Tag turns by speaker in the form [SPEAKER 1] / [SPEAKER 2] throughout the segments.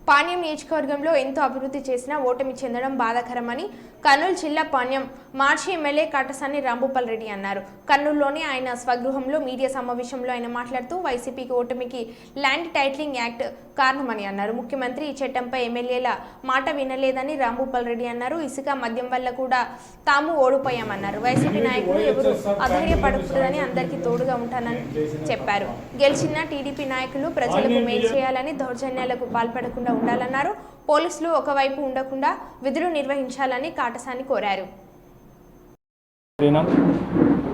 [SPEAKER 1] పాణ్యం నియోజకవర్గంలో ఎంతో అభివృద్ధి చేసినా ఓటమి చెందడం బాధాకరమని కర్నూలు జిల్లా పాణ్యం మాజీ ఎమ్మెల్యే కాటసాని రాంభూపాల్ రెడ్డి అన్నారు. కర్నూలులోని ఆయన స్వగృహంలో మీడియా సమావేశంలో ఆయన మాట్లాడుతూ వైసీపీకి ఓటమికి ల్యాండ్ టైటిలింగ్ యాక్ట్ కారణమని అన్నారు. ముఖ్యమంత్రి ఈ చట్టంపై ఎమ్మెల్యేల మాట వినలేదని రాంభూపాల్ రెడ్డి అన్నారు. ఇసుక మద్యం వల్ల కూడా తాము ఓడిపోయామన్నారు. వైసీపీ నాయకులు ఎవరు అధైర్యపడకూడదని అందరికీ తోడుగా ఉంటానని చెప్పారు. గెలిచిన టీడీపీ నాయకులు ప్రజలకు మేలు చేయాలని దౌర్జన్యాలకు పాల్పడకుండా ఉండాలన్నారు. పోలీసులు ఒకవైపు ఉండకుండా విధులు నిర్వహించాలని కాటసాని కోరారు.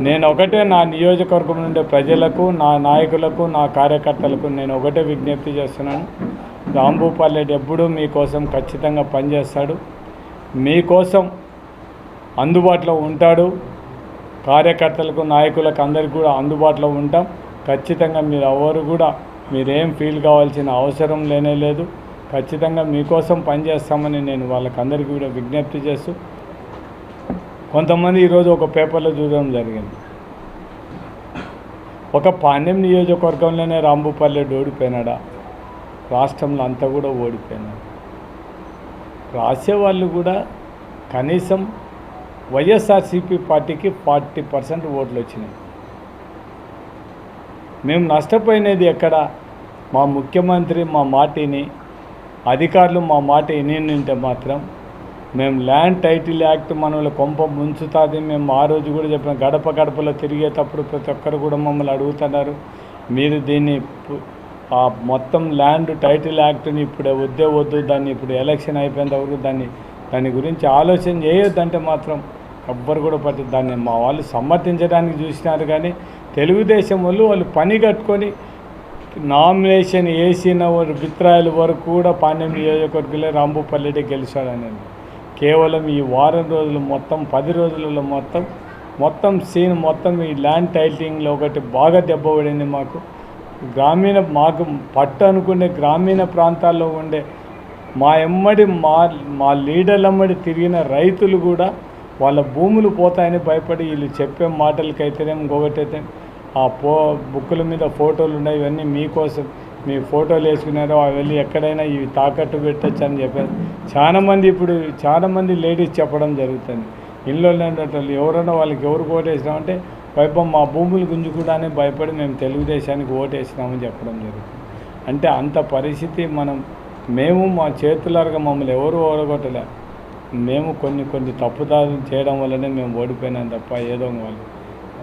[SPEAKER 2] నేను ఒకటే నా నియోజకవర్గం నుండి ప్రజలకు, నా నాయకులకు, నా కార్యకర్తలకు నేను ఒకటే విజ్ఞప్తి చేస్తున్నాను. రాంభూపాల్ రెడ్డి ఎప్పుడూ మీకోసం ఖచ్చితంగా పనిచేస్తాడు, మీకోసం అందుబాటులో ఉంటాడు. కార్యకర్తలకు, నాయకులకు అందరికీ కూడా అందుబాటులో ఉంటాం. ఖచ్చితంగా మీరు ఎవరు కూడా మీరేం ఫీల్ కావాల్సిన అవసరం లేదు. ఖచ్చితంగా మీకోసం పనిచేస్తామని నేను వాళ్ళకందరికీ కూడా విజ్ఞప్తి చేస్తూ, కొంతమంది ఈరోజు ఒక పేపర్లో చూడడం జరిగింది, ఒక పాణ్యం నియోజకవర్గంలోనే రాంభూపాల్ రెడ్డి ఓడిపోయినాడా, రాష్ట్రంలో అంతా కూడా ఓడిపోయినాడు. రాసేవాళ్ళు కూడా కనీసం వైఎస్ఆర్సీపీ పార్టీకి 40% ఓట్లు వచ్చినాయి. మేము నష్టపోయినది ఎక్కడ? మా ముఖ్యమంత్రి మా మాటిని, అధికారులు మా మాట వినింటే మాత్రం మేము ల్యాండ్ టైటిల్ యాక్ట్ మనల్ని కొంప ముంచుతుంది. మేము ఆ రోజు కూడా చెప్పిన, గడప గడపలో తిరిగేటప్పుడు ప్రతి ఒక్కరు కూడా మమ్మల్ని అడుగుతున్నారు, మీరు దీన్ని మొత్తం ల్యాండ్ టైటిల్ యాక్ట్ని ఇప్పుడు వద్దు, దాన్ని ఇప్పుడు ఎలక్షన్ అయిపోయేంత వరకు దాని గురించి ఆలోచన చేయొద్దంటే మాత్రం ఎవ్వరు కూడా దాన్ని మా వాళ్ళు సమర్థించడానికి చూసినారు. కానీ తెలుగుదేశం వాళ్ళు పని కట్టుకొని నామినేషన్ వేసిన అభిప్రాయాల వరకు కూడా పాణ్యం నియోజకవర్గంలో రాంభూపాల్ రెడ్డి గెలిచాడనేది. కేవలం ఈ వారం రోజులు మొత్తం 10 రోజులలో మొత్తం సీన్ మొత్తం ఈ ల్యాండ్ టైటిలింగ్లో ఒకటి బాగా దెబ్బపడింది. మాకు పట్టు అనుకునే గ్రామీణ ప్రాంతాల్లో ఉండే మా లీడర్లమ్మడి తిరిగిన రైతులు కూడా వాళ్ళ భూములు పోతాయని భయపడి వీళ్ళు చెప్పే మాటలకైతేనే ఇంకొకటైతే బుక్కుల మీద ఫోటోలు ఉన్నాయి, ఇవన్నీ మీకోసం మీ ఫోటోలు వేసుకున్నారో అవి వెళ్ళి ఎక్కడైనా ఇవి తాకట్టు పెట్టచ్చు అని చెప్పారు. చాలామంది లేడీస్ చెప్పడం జరుగుతుంది. ఇంట్లో ఉండేటోళ్ళు ఎవరైనా వాళ్ళకి ఎవరు ఓటేసినామంటే వైపం మా భూములు గుంజుకుండానే భయపడి మేము తెలుగుదేశానికి ఓటేసినామని చెప్పడం జరుగుతుంది. అంటే అంత పరిస్థితి మేము మా చేతులారుగా మమ్మల్ని ఎవరు ఓడగొట్టలే. మేము కొన్ని తప్పుదారులు చేయడం వల్లనే మేము ఓడిపోయినాం తప్ప ఏదో వాళ్ళు.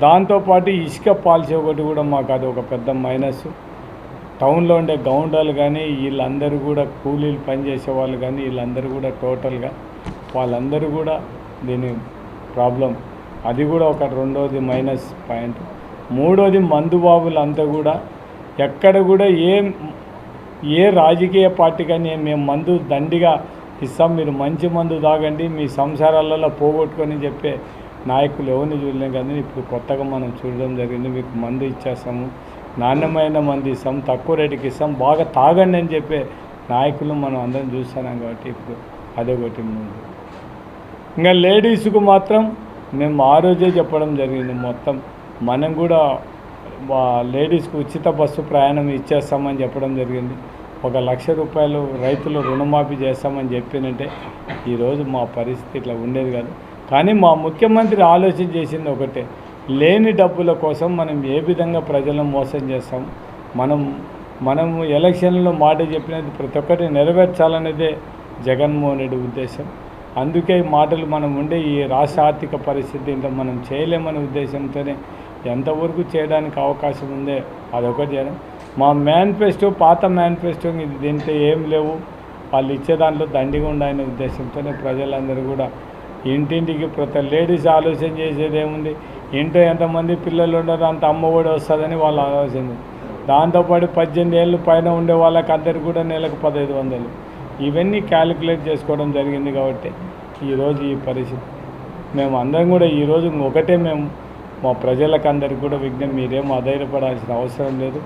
[SPEAKER 2] దాంతోపాటు ఇసుక పాలసీ ఒకటి కూడా మాకు అది ఒక పెద్ద మైనస్. టౌన్లో ఉండే గౌండాలు కానీ వీళ్ళందరూ కూడా కూలీలు పనిచేసే వాళ్ళు కానీ వీళ్ళందరూ కూడా టోటల్గా వాళ్ళందరూ కూడా దీని ప్రాబ్లం. అది కూడా ఒక రెండోది మైనస్ పాయింట్. మూడోది మందుబాబులంతా కూడా ఎక్కడ కూడా ఏ రాజకీయ పార్టీ కానీ మేము మందు దండిగా ఇస్తాం, మీరు మంచి మందు తాగండి, మీ సంసారాలలో పోగొట్టుకొని చెప్పే నాయకులు ఎవరిని చూడలేం. కానీ ఇప్పుడు కొత్తగా మనం చూడడం జరిగింది, మీకు మందు ఇచ్చేస్తాము, నాణ్యమైన మందు ఇస్తాం, తక్కువ రేటుకి ఇస్తాం, బాగా తాగండి అని చెప్పే నాయకులు మనం అందరం చూస్తున్నాం. కాబట్టి ఇప్పుడు అదొకటి ముందు. ఇంకా లేడీస్కు మాత్రం మేము ఆ రోజే చెప్పడం జరిగింది, మొత్తం మనం కూడా లేడీస్కు ఉచిత బస్సు ప్రయాణం ఇచ్చేస్తామని చెప్పడం జరిగింది. 1,00,000 రూపాయలు రైతులు రుణమాఫీ చేస్తామని చెప్పినంటే ఈరోజు మా పరిస్థితి ఇట్లా ఉండేది కాదు. కానీ మా ముఖ్యమంత్రి ఆలోచన చేసింది ఒకటే, లేని డబ్బుల కోసం మనం ఏ విధంగా ప్రజలను మోసం చేస్తాం, మనము ఎలక్షన్లో మాట చెప్పినది ప్రతి ఒక్కటి నెరవేర్చాలనేదే జగన్మోహన్ రెడ్డి ఉద్దేశం. అందుకే ఈ మాటలు మనం ఉండే ఈ రాష్ట్ర ఆర్థిక పరిస్థితి ఇంకా మనం చేయలేమనే ఉద్దేశంతోనే ఎంతవరకు చేయడానికి అవకాశం ఉందే అదొకటి చేయడం. మా మేనిఫెస్టో పాత మేనిఫెస్టో దీంట్లో ఏం లేవు, వాళ్ళు ఇచ్చే దాంట్లో దండిగా ఉండాలనే ఉద్దేశంతోనే ప్రజలందరూ కూడా ఇంటింటికి ప్రతి లేడీస్ ఆలోచన చేసేది ఏముంది, ఇంట్లో ఎంతమంది పిల్లలు ఉన్నారో అంత అమ్మ కూడా వస్తుందని వాళ్ళు ఆలోచన. దాంతోపాటు 18 ఏళ్ళు పైన ఉండే వాళ్ళకి అందరికీ కూడా నెలకు 1,500 ఇవన్నీ క్యాలిక్యులేట్ చేసుకోవడం జరిగింది. కాబట్టి ఈరోజు ఈ పరిస్థితి మేము అందరం కూడా ఈరోజు ఒకటే మేము మా ప్రజలకు అందరికీ కూడా విజ్ఞప్తి, మీరేమో అధైర్యపడాల్సిన అవసరం లేదు.